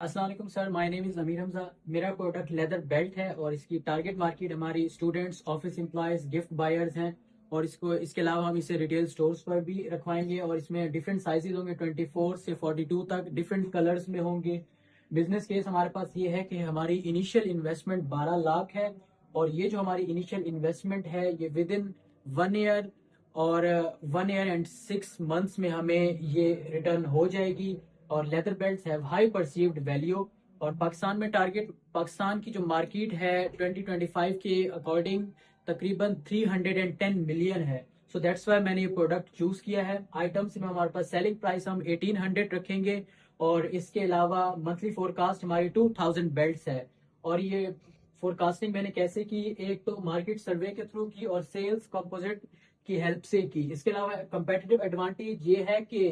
अस्सलाम वालेकुम sir, my name is Amir Hamza. मेरा प्रोडक्ट लेदर बेल्ट है और इसकी टारगेट मार्केट हमारी students, office employees, gift buyers हैं। और इसके अलावा हम इसे रिटेल स्टोर्स पर भी रखवाएंगे और इसमें डिफरेंट साइजेज होंगे, 24 से 42 तक डिफरेंट कलर्स में होंगे। बिजनेस केस हमारे पास ये है कि हमारी इनिशियल इन्वेस्टमेंट 12 लाख है और ये जो हमारी इनिशियल इन्वेस्टमेंट है ये विद इन 1 ईयर और 1 ईयर एंड 6 मंथ्स में हमें ये रिटर्न हो जाएगी। और leather belts have high perceived value. और पाकिस्तान की जो मार्केट है 2025 के अकॉर्डिंग तकरीबन 310 मिलियन है। सो दैट्स वाई मैंने ये प्रोडक्ट चूज किया है। आइटम्स में हमारे पास सेलिंग प्राइस हम 1800 रखेंगे और इसके अलावा मंथली फोरकास्ट हमारी 2000 बेल्ट्स है। और ये फोरकास्टिंग मैंने कैसे की, एक तो मार्केट सर्वे के थ्रू की और सेल्स कंपोजिट की हेल्प से की। इसके अलावा कंपेटिटिव एडवांटेज ये है कि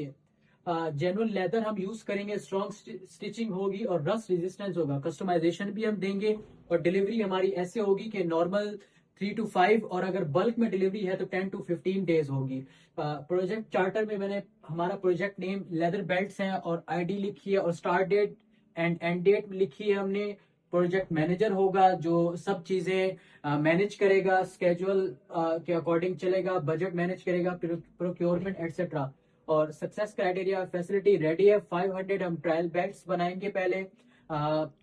जेन्युइन लेदर हम यूज करेंगे, स्ट्रॉन्ग स्टिचिंग होगी और रस्ट रेजिस्टेंस होगा। कस्टमाइजेशन भी हम देंगे और डिलीवरी हमारी ऐसे होगी कि नॉर्मल 3 to 5 और अगर बल्क में डिलीवरी है तो 10 to 15 डेज होगी। प्रोजेक्ट चार्टर में मैंने हमारा प्रोजेक्ट नेम लेदर बेल्ट्स है और आईडी लिखी है और start date and end date लिखी है हमने। प्रोजेक्ट मैनेजर होगा जो सब चीजें मैनेज करेगा, स्केड्यूल के अकॉर्डिंग चलेगा, बजट मैनेज करेगा, प्रोक्योरमेंट एटसेट्रा। और सक्सेस क्राइटेरिया, फैसिलिटी रेडी है। 500 हम ट्रायल बैग्स बनाएंगे पहले।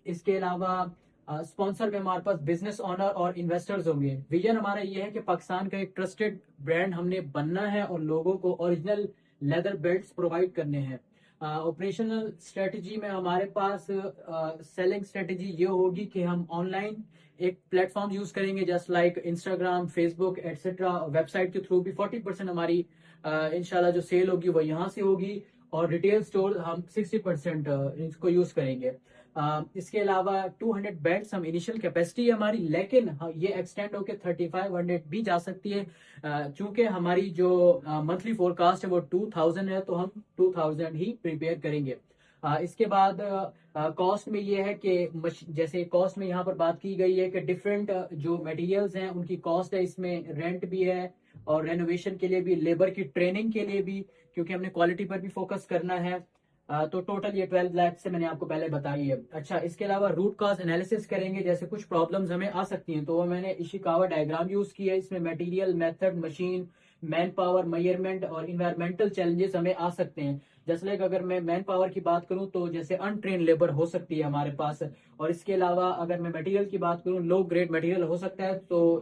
इसके अलावा स्पॉन्सर में हमारे पास बिजनेस ऑनर और इन्वेस्टर्स होंगे। विजन हमारा ये है कि पाकिस्तान का एक ट्रस्टेड ब्रांड हमने बनना है और लोगों को ओरिजिनल लेदर बेल्ट्स प्रोवाइड करने हैं। ऑपरेशनल स्ट्रेटजी में हमारे पास सेलिंग स्ट्रेटजी ये होगी कि हम ऑनलाइन एक प्लेटफॉर्म यूज करेंगे just like Instagram, Facebook etcetera. Website के थ्रू भी 40% हमारी इंशाल्लाह जो सेल होगी वो यहाँ से होगी और रिटेल स्टोर हम 60% इसको यूज करेंगे। इसके अलावा 200 बेड्स हम इनिशियल कैपेसिटी है हमारी, लेकिन ये एक्सटेंड होकर 3500 भी जा सकती है। चूंकि हमारी जो मंथली फोरकास्ट है वो 2000 है तो हम 2000 ही प्रिपेयर करेंगे। इसके बाद कॉस्ट में ये है कि जैसे कॉस्ट में यहाँ पर बात की गई है कि डिफरेंट जो मटेरियल्स हैं उनकी कॉस्ट है, इसमें रेंट भी है और रेनोवेशन के लिए भी, लेबर की ट्रेनिंग के लिए भी, क्योंकि हमने क्वालिटी पर भी फोकस करना है। तो टोटल ये 12 लाख से मैंने आपको पहले बताई है। अच्छा, इसके अलावा रूट कॉज एनालिसिस करेंगे, जैसे कुछ प्रॉब्लम्स हमें आ सकती हैं तो वो मैंने इशिकावा डायग्राम यूज किया है। इसमें material, method, machine, man power, measurement और इन्वायरमेंटल चैलेंजेस हमें आ सकते हैं। जैसे लाइक अगर मैं मैन पावर की बात करूं तो जैसे अनट्रेन लेबर हो सकती है हमारे पास। और इसके अलावा अगर मैं मटेरियल की बात करूं, लो ग्रेड मटेरियल हो सकता है। तो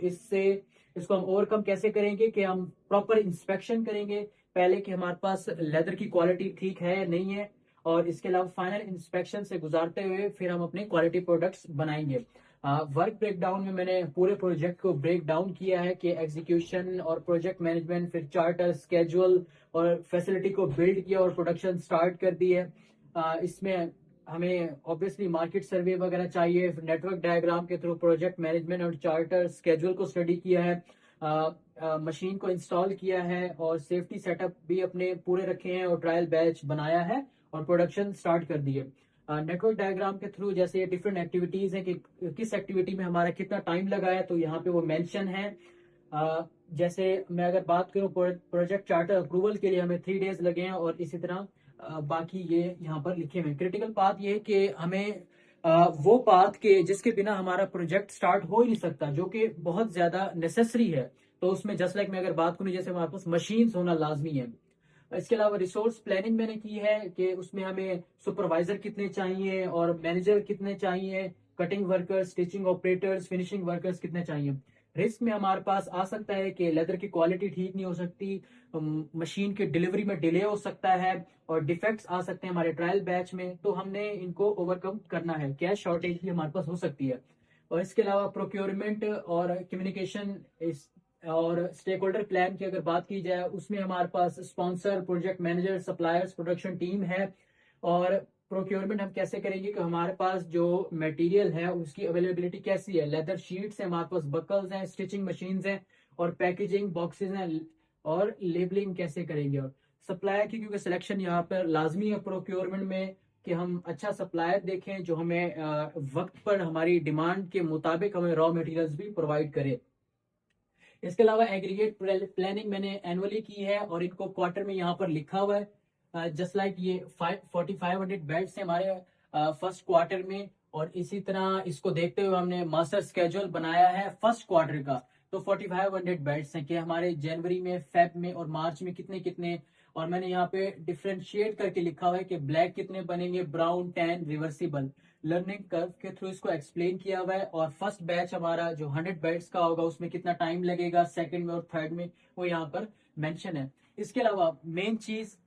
इसको हम ओवरकम कैसे करेंगे कि हम प्रॉपर इंस्पेक्शन करेंगे पहले कि हमारे पास लेदर की क्वालिटी ठीक है या नहीं है। और इसके अलावा फाइनल इंस्पेक्शन से गुजारते हुए फिर हम अपने क्वालिटी प्रोडक्ट्स बनाएंगे। वर्क ब्रेकडाउन में मैंने पूरे प्रोजेक्ट को ब्रेक डाउन किया है कि एग्जीक्यूशन और प्रोजेक्ट मैनेजमेंट, फिर चार्टर, स्केड्यूल और फैसिलिटी को बिल्ड किया और प्रोडक्शन स्टार्ट कर दी है। इसमें हमें ऑब्वियसली मार्केट सर्वे वगैरह चाहिए, नेटवर्क डायग्राम के थ्रू प्रोजेक्ट मैनेजमेंट और चार्टर स्केड्यूल को स्टडी किया है, मशीन को इंस्टॉल किया है और सेफ्टी सेटअप भी अपने पूरे रखे हैं और ट्रायल बैच बनाया है और प्रोडक्शन स्टार्ट कर दी है। नेटवर्क डायग्राम के थ्रू जैसे डिफरेंट एक्टिविटीज हैं कि किस एक्टिविटी में हमारा कितना टाइम लगा है तो यहाँ पे वो मेंशन है। जैसे मैं अगर बात करूँ, प्रोजेक्ट चार्टर अप्रूवल के लिए हमें 3 डेज लगे हैं और इसी तरह बाकी ये यहाँ पर लिखे हुए हैं। क्रिटिकल बात ये है कि हमें वो बात के जिसके बिना हमारा प्रोजेक्ट स्टार्ट हो ही नहीं सकता, जो कि बहुत ज्यादा नेसेसरी है। तो उसमें जस्ट लाइक मैं अगर बात करूँ, जैसे हमारे पास मशीन्स होना लाजमी है। इसके अलावा रिसोर्स प्लानिंग मैंने की है कि उसमें हमें सुपरवाइजर कितने चाहिए और मैनेजर कितने चाहिए, cutting workers, stitching operators, finishing workers कितने चाहिए। रिस्क में हमारे पास आ सकता है कि लेदर की क्वालिटी ठीक नहीं हो सकती, मशीन के डिलीवरी में डिले हो सकता है और डिफेक्ट्स आ सकते हैं हमारे ट्रायल बैच में, तो हमने इनको ओवरकम करना है। कैश शॉर्टेज भी हमारे पास हो सकती है। और इसके अलावा प्रोक्योरमेंट और कम्युनिकेशन और स्टेक होल्डर प्लान की अगर बात की जाए, उसमें हमारे पास sponsor, project manager, suppliers, production team है। और प्रोक्योरमेंट हम कैसे करेंगे कि हमारे पास जो मटेरियल है उसकी अवेलेबिलिटी कैसी है, लेदर शीट्स हैं हमारे पास, बकल्स हैं, स्टिचिंग मशीन्स हैं और पैकेजिंग बॉक्सेस हैं। और लेबलिंग कैसे करेंगे। और सप्लायर की क्योंकि सिलेक्शन यहाँ पर लाजमी है प्रोक्योरमेंट में कि हम अच्छा सप्लायर देखें जो हमें वक्त पर हमारी डिमांड के मुताबिक हमें रॉ मटेरियल्स भी प्रोवाइड करे। इसके अलावा एग्रीगेट प्लानिंग मैंने एनुअली की है और इनको क्वार्टर में यहाँ पर लिखा हुआ है। जस्ट लाइक ये 4500 बेड्स हैं हमारे फर्स्ट क्वार्टर में, और इसी तरह इसको देखते हुए हमने मास्टर स्केड्यूल बनाया है फर्स्ट क्वार्टर का। तो 4500 बेल्ट्स हैं कि हमारे जनवरी में, फेब में और मार्च में कितने कितने, और मैंने यहाँ पे डिफ्रेंशिएट करके लिखा हुआ है कि ब्लैक कितने बनेंगे, brown, tan, reversible, learning curve के थ्रू इसको एक्सप्लेन किया हुआ है। और फर्स्ट बैच हमारा जो 100 बेल्ट्स का होगा उसमें कितना टाइम लगेगा, सेकंड में और थर्ड में, वो यहाँ पर मेंशन है। इसके अलावा मेन चीज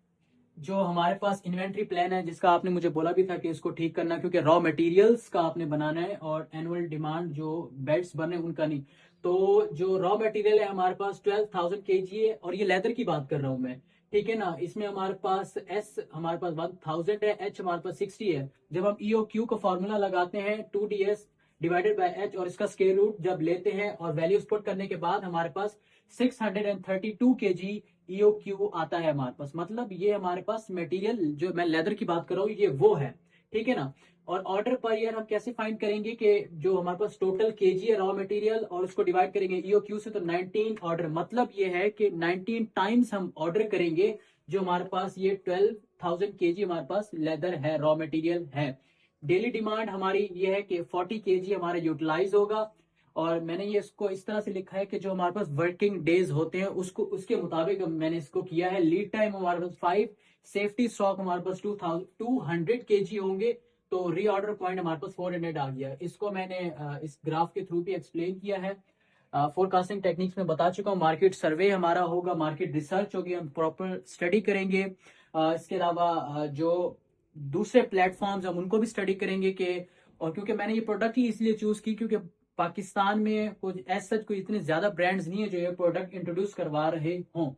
जो हमारे पास इन्वेंट्री प्लान है, जिसका आपने मुझे बोला भी था कि इसको ठीक करना, क्योंकि रॉ मटेरियल्स का आपने बनाना है और एनुअल डिमांड जो बेल्ट्स बने उनका नहीं। तो जो रॉ मटेरियल है हमारे पास 12,000 kg है, और ये लेदर की बात कर रहा हूं मैं, ठीक है ना। इसमें हमारे पास एस हमारे पास 1000 है, एच हमारे पास 60 है। जब हम ईओ क्यू का फॉर्मूला लगाते हैं 2ds डिवाइडेड बाय एच, और इसका स्केयर रूट जब लेते हैं और वैल्यूज पुट करने के बाद हमारे पास 632 kg EOQ आता है हमारे पास। मतलब ये हमारे पास मटेरियल जो मैं लेदर की बात कर रहा हूँ ये वो है, ठीक है ना। और ऑर्डर पर ईयर हम कैसे फाइंड करेंगे कि जो हमारे पास टोटल केजी है रॉ मटेरियल, और उसको डिवाइड करेंगे EOQ से, तो 19 ऑर्डर, मतलब ये है कि 19 टाइम्स हम ऑर्डर करेंगे जो हमारे पास ये 12,000 kg हमारे पास लेदर है, रॉ मटेरियल है। डेली डिमांड हमारी ये है कि 40 kg हमारा यूटिलाइज होगा, और मैंने ये इसको इस तरह से लिखा है कि जो हमारे पास वर्किंग डेज होते हैं उसको उसके मुताबिक मैंने इसको किया है। लीड टाइम हमारे पास 5, सेफ्टी स्टॉक हमारे पास 200 kg होंगे, तो रीऑर्डर पॉइंट हमारे पास 400 आ गया। इसको मैंने इस ग्राफ के थ्रू भी एक्सप्लेन किया है। फोरकास्टिंग टेक्निक्स में बता चुका हूँ। मार्केट सर्वे हमारा होगा, मार्केट रिसर्च होगी, हम प्रॉपर स्टडी करेंगे। इसके अलावा जो दूसरे प्लेटफॉर्म्स हम उनको भी स्टडी करेंगे कि, और क्योंकि मैंने ये प्रोडक्ट ही इसलिए चूज की क्योंकि पाकिस्तान में कुछ एज सच कोई इतने ज्यादा ब्रांड्स नहीं है जो ये प्रोडक्ट इंट्रोड्यूस करवा रहे हों।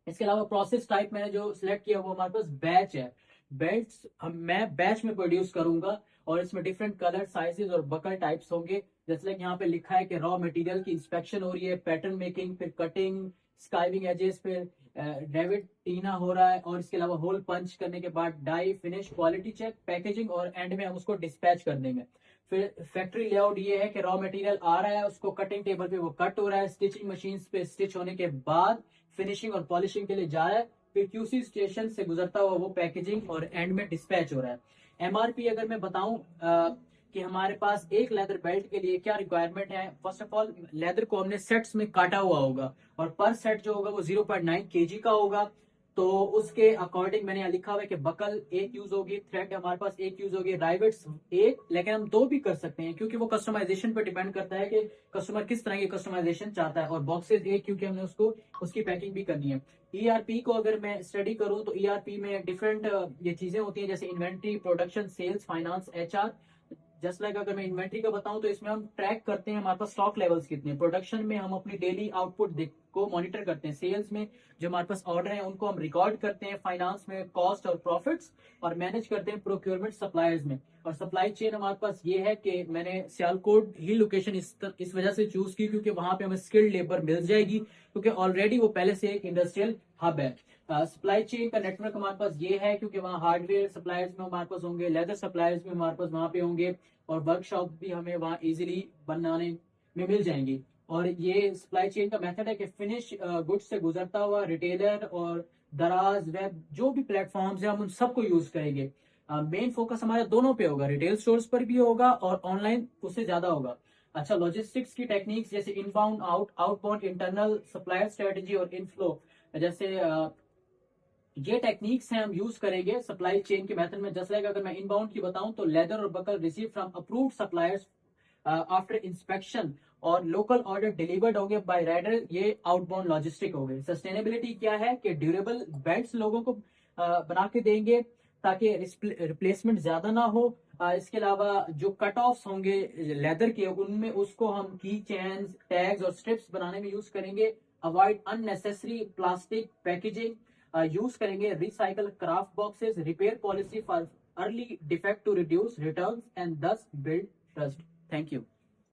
इसके अलावा प्रोसेस टाइप मैंने जो सिलेक्ट किया वो हमारे पास बैच है। बेल्ट्स मैं बैच में प्रोड्यूस करूंगा, और इसमें डिफरेंट कलर, साइजेस और बकल टाइप्स होंगे। जैसे कि यहाँ पे लिखा है कि रॉ मटेरियल की इंस्पेक्शन हो रही है, पैटर्न मेकिंग, फिर कटिंग, स्काइविंग एजेस, फिर डेविड टीना हो रहा है, और इसके अलावा होल पंच करने के बाद die, finish, quality check, packaging, और एंड में हम उसको डिस्पैच कर देंगे। फिर फैक्ट्री लेआउट ये है कि रॉ मटेरियल आ रहा है, उसको कटिंग टेबल पे वो कट हो रहा है, स्टिचिंग मशीन पे स्टिच होने के बाद फिनिशिंग और पॉलिशिंग के लिए जा रहा है, फिर क्यूसी स्टेशन से गुजरता हुआ वो पैकेजिंग और एंड में डिस्पैच हो रहा है। एमआरपी अगर मैं बताऊं कि हमारे पास एक लेदर बेल्ट के लिए क्या रिक्वायरमेंट है, फर्स्ट ऑफ ऑल लेदर को हमने सेट्स में काटा हुआ होगा, और पर सेट जो होगा वो 0.9 kg का होगा। तो उसके अकॉर्डिंग मैंने यहाँ लिखा हुआ है कि बकल एक यूज होगी, थ्रेड हमारे पास एक यूज होगी, राइवेट्स एक, लेकिन हम दो भी कर सकते हैं क्योंकि वो कस्टमाइजेशन पर डिपेंड करता है कि कस्टमर किस तरह की कस्टमाइजेशन चाहता है। और बॉक्सेस एक क्योंकि हमने उसको उसकी पैकिंग भी करनी है। ईआरपी को अगर मैं स्टडी करूं तो ईआरपी में डिफरेंट ये चीजें होती हैं, जैसे inventory, production, sales, finance, HR. Just like अगर मैं इन्वेंट्री का बताऊं तो इसमें हम ट्रैक करते हैं हमारे पास स्टॉक लेवल्स कितने, प्रोडक्शन में हम अपनी डेली आउटपुट को मॉनिटर करते हैं, सेल्स में जो हमारे पास ऑर्डर है उनको हम रिकॉर्ड करते हैं, फाइनेंस में कॉस्ट और प्रॉफिट्स, और मैनेज करते हैं प्रोक्योरमेंट सप्लायर्स में। और सप्लाई चेन हमारे पास ये है कि मैंने सियालकोट ही लोकेशन इस वजह से चूज की क्योंकि वहां पे हमें स्किल्ड लेबर मिल जाएगी, क्योंकि ऑलरेडी वो पहले से एक इंडस्ट्रियल हब है। सप्लाई चेन का नेटवर्क हमारे पास ये है क्योंकि वहाँ हार्डवेयर सप्लायर्स में हमारे पास होंगे, लेदर सप्लायर्स भी हमारे पास वहाँ पे होंगे, और वर्कशॉप भी हमें वहाँ इजीली बनाने में मिल जाएंगी। और ये सप्लाई चेन का मेथड है कि फिनिश गुड्स से गुजरता हुआ रिटेलर और दराज, वेब, जो भी प्लेटफॉर्म्स है हम उन सबको यूज करेंगे। मेन फोकस हमारा दोनों पे होगा, रिटेल स्टोर्स पर भी होगा और ऑनलाइन उससे ज्यादा होगा। अच्छा, लॉजिस्टिक्स की टेक्निक्स जैसे inbound, outbound, internal, supplier strategy और इनफ्लो, जैसे ये टेक्निक्स हैं हम यूज करेंगे सप्लाई चेन के मेथड में। जस्ट लाइक अगर मैं इनबाउंड की बताऊं तो लेदर और buckle receive from approved suppliers after inspection, और लोकल ऑर्डर डिलीवर्ड होंगे बाय राइडर, ये आउटबाउंड लॉजिस्टिक हो गए। सस्टेनेबिलिटी क्या है कि ड्यूरेबल बेल्ट्स लोगों को बना के देंगे ताकि रिप्लेसमेंट ज्यादा ना हो। इसके अलावा जो कट ऑफ होंगे लेदर के उनमें उसको हम की चेन्स, टैग्स और स्ट्रिप्स बनाने में यूज करेंगे। Avoid unnecessary plastic packaging use करेंगे। Recycle craft boxes, repair policy for early defect to reduce returns and thus build trust. Thank you.